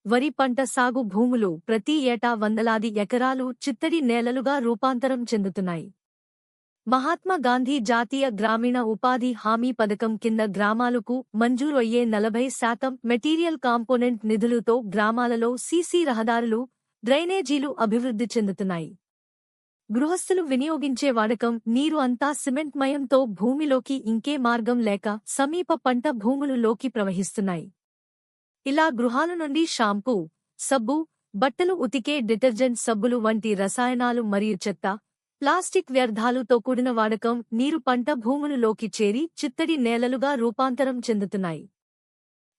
వరి పంట సాగు భూములు ప్రతి ఏటా వందలాది ఎకరాలు చిత్తడి నేలలుగా రూపాంతరం చెందుతున్నాయి. మహాత్మా గాంధీ జాతీయ గ్రామీణ ఉపాధి హామీ పథకం కింద గ్రామాలకు మంజూరు అయ్యే 40% మెటీరియల్ కాంపోనెంట్ నిధులతో గ్రామాలలో సీసీ రహదారులు, డ్రైనేజీలు అభివృద్ధి చెందుతున్నాయి. గృహస్థులు వినియోగించే వాడకం నీరు అంతా సిమెంట్ మయంతో భూమిలోకి ఇంకే మార్గం లేక సమీప పంట భూములులోకి ప్రవహిస్తున్నాయి. ఇలా గృహాల నుండి షాంపూ, సబ్బు, బట్టలు ఉతికే డిటర్జెంట్ సబ్బులు వంటి రసాయనాలు మరియు చెత్త, ప్లాస్టిక్ వ్యర్థాలుతో కూడిన వాడకం నీరు పంట భూములులోకి చేరి చిత్తడి నేలలుగా రూపాంతరం చెందుతున్నాయి.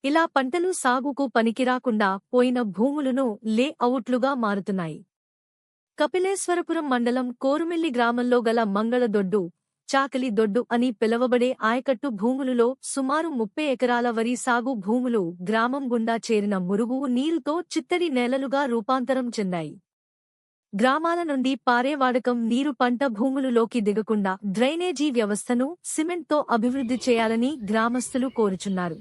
ఇలా పంటలు సాగుకు పనికిరాకుండా పోయిన భూములను లే అవుట్లుగా మారుతున్నాయి. కపిలేశ్వరపురం మండలం కోరుమిల్లి గ్రామంలో గల మంగళదొడ్డు, చాకలి దొడ్డు అని పిలవబడే ఆయకట్టు భూములులో సుమారు 30 ఎకరాల వరి సాగు భూములు గ్రామం గుండా చేరిన మురుగు నీరుతో చిత్తడి నేలలుగా రూపాంతరం చెందాయి. గ్రామాల నుండి పారే వాడకం నీరు పంట భూములులోకి దిగకుండా డ్రైనేజీ వ్యవస్థను సిమెంట్తో అభివృద్ధి చేయాలని గ్రామస్తులు కోరుచున్నారు.